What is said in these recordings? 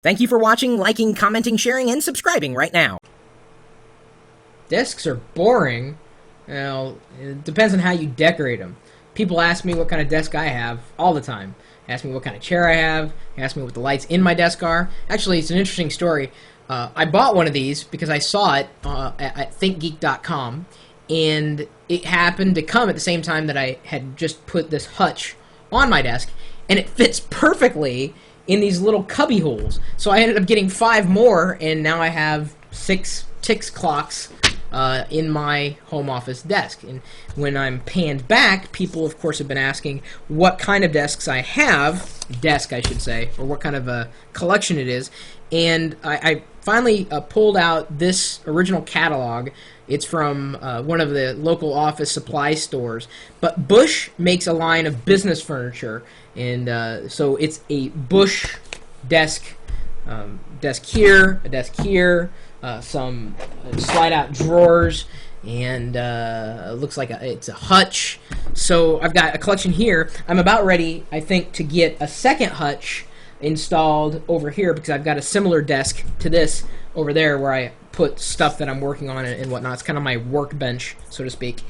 Thank you for watching, liking, commenting, sharing, and subscribing right now. Desks are boring. Well, it depends on how you decorate them. People ask me what kind of desk I have all the time. Ask me what kind of chair I have. Ask me what the lights in my desk are. Actually, it's an interesting story. I bought one of these because I saw it at thinkgeek.com, and it happened to come at the same time that I had just put this hutch on my desk, and it fits perfectly in these little cubby holes. So I ended up getting 5 more, and now I have 6 Tix clocks in my home office desk. And when I'm panned back, people of course have been asking what kind of desks I have, I should say, or what kind of a collection it is. And I finally pulled out this original catalog. It's from one of the local office supply stores. But Bush makes a line of business furniture, and so it's a Bush desk, desk here, a desk here, some slide-out drawers, and it looks like it's a hutch. So I've got a collection here. I'm about ready, I think, to get a second hutch installed over here because I've got a similar desk to this over there where I put stuff that I'm working on and whatnot. It's kind of my workbench, so to speak.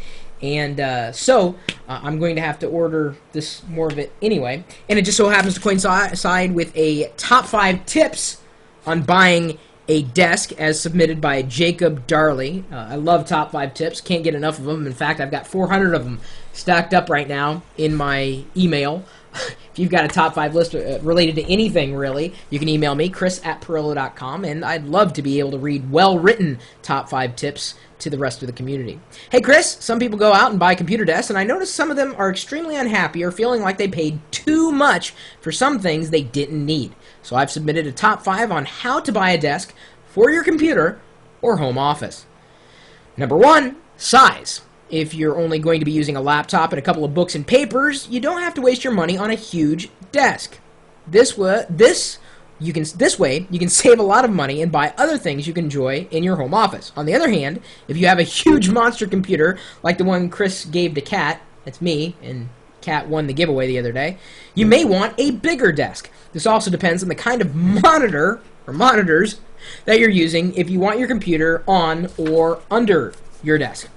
And so I'm going to have to order this more of it anyway. And it just so happens to coincide with a top 5 tips on buying a desk as submitted by Jacob Darley. I love top 5 tips. Can't get enough of them. In fact, I've got 400 of them stacked up right now in my email. If you've got a top 5 list related to anything, really, you can email me, chris@pirillo.com, and I'd love to be able to read well-written top 5 tips to the rest of the community. Hey, Chris, some people go out and buy computer desks, and I notice some of them are extremely unhappy or feeling like they paid too much for some things they didn't need. So I've submitted a top 5 on how to buy a desk for your computer or home office. Number 1, size. If you're only going to be using a laptop and a couple of books and papers, you don't have to waste your money on a huge desk. This way, you can save a lot of money and buy other things you can enjoy in your home office. On the other hand, if you have a huge monster computer like the one Chris gave to Kat, that's me, and Kat won the giveaway the other day, you may want a bigger desk. This also depends on the kind of monitor or monitors that you're using if you want your computer on or under your desk.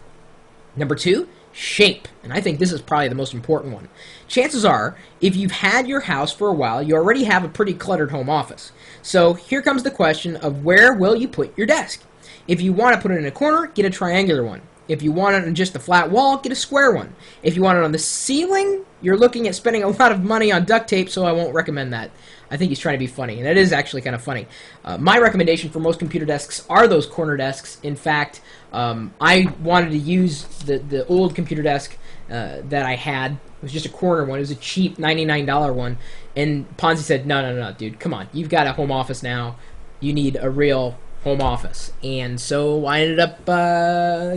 Number 2, shape. And I think this is probably the most important one. Chances are, if you've had your house for a while, you already have a pretty cluttered home office. So here comes the question of where will you put your desk? If you want to put it in a corner, get a triangular one. If you want it on just a flat wall, get a square one. If you want it on the ceiling, you're looking at spending a lot of money on duct tape, so I won't recommend that. I think he's trying to be funny, and it is actually kind of funny. My recommendation for most computer desks are those corner desks. In fact, I wanted to use the old computer desk that I had. It was just a corner one. It was a cheap $99 one. And Ponzi said, no, dude, come on. You've got a home office now. You need a real home office. And so I ended up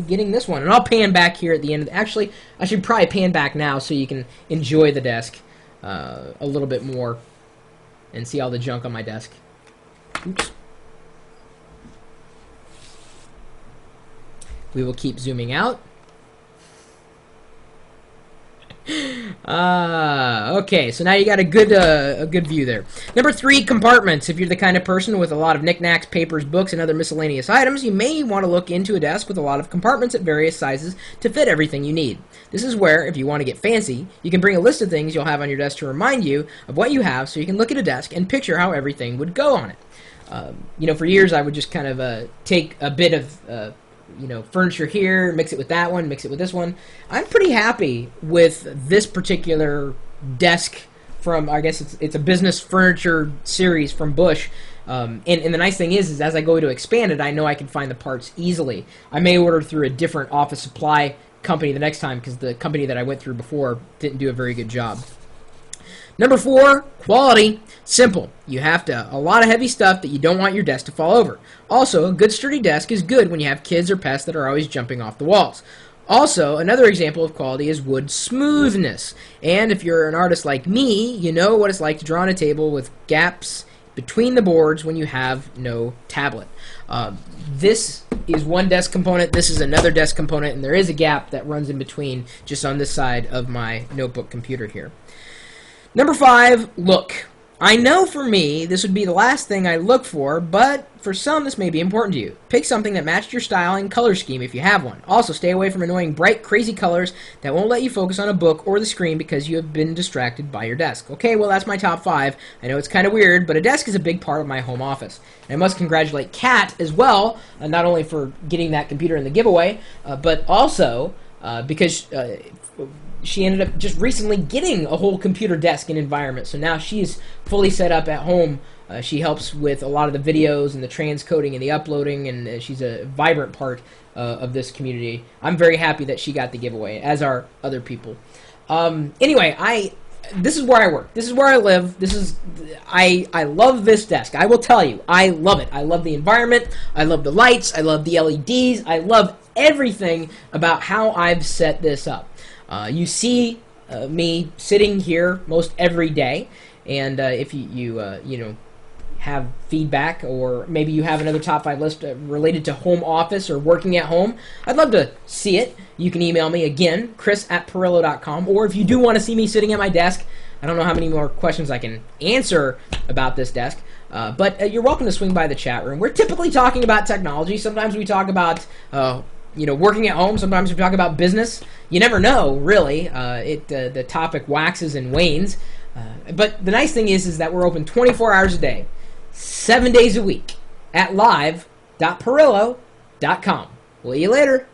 getting this one. And I'll pan back here at the end. Actually, I should probably pan back now so you can enjoy the desk a little bit more and see all the junk on my desk. Oops. We will keep zooming out. Okay, so now you got a good view there. Number 3, compartments. If you're the kind of person with a lot of knickknacks, papers, books, and other miscellaneous items, you may want to look into a desk with a lot of compartments at various sizes to fit everything you need. This is where, if you want to get fancy, you can bring a list of things you'll have on your desk to remind you of what you have so you can look at a desk and picture how everything would go on it. For years I would just kind of take a bit of furniture here, mix it with that one, mix it with this one. I'm pretty happy with this particular desk from, I guess it's a business furniture series from Bush. And the nice thing is as I go to expand it, I know I can find the parts easily. I may order through a different office supply company the next time because the company that I went through before didn't do a very good job. Number 4, quality. Simple. You have a lot of heavy stuff that you don't want your desk to fall over. Also, a good sturdy desk is good when you have kids or pets that are always jumping off the walls. Also, another example of quality is wood smoothness. And if you're an artist like me, you know what it's like to draw on a table with gaps between the boards when you have no tablet. This is one desk component, this is another desk component, and there is a gap that runs in between just on this side of my notebook computer here. Number 5, look. I know for me, this would be the last thing I look for, but for some, this may be important to you. Pick something that matched your style and color scheme if you have one. Also, stay away from annoying, bright, crazy colors that won't let you focus on a book or the screen because you have been distracted by your desk. Okay, well, that's my top 5. I know it's kind of weird, but a desk is a big part of my home office. And I must congratulate Kat as well, not only for getting that computer in the giveaway, but also because she ended up just recently getting a whole computer desk and environment. So now she's fully set up at home. She helps with a lot of the videos and the transcoding and the uploading, and she's a vibrant part of this community. I'm very happy that she got the giveaway, as are other people. Anyway, this is where I work. This is where I live. I love this desk. I will tell you, I love it. I love the environment. I love the lights. I love the LEDs. I love everything about how I've set this up. You see me sitting here most every day, and if you have feedback, or maybe you have another top 5 list related to home office or working at home, I'd love to see it. You can email me again, chris@pirillo.com, or if you do want to see me sitting at my desk, I don't know how many more questions I can answer about this desk, but you're welcome to swing by the chat room. We're typically talking about technology. Sometimes we talk about working at home. Sometimes we talk about business. You never know, really. The topic waxes and wanes. But the nice thing is that we're open 24 hours a day, 7 days a week at live.pirillo.com. We'll see you later.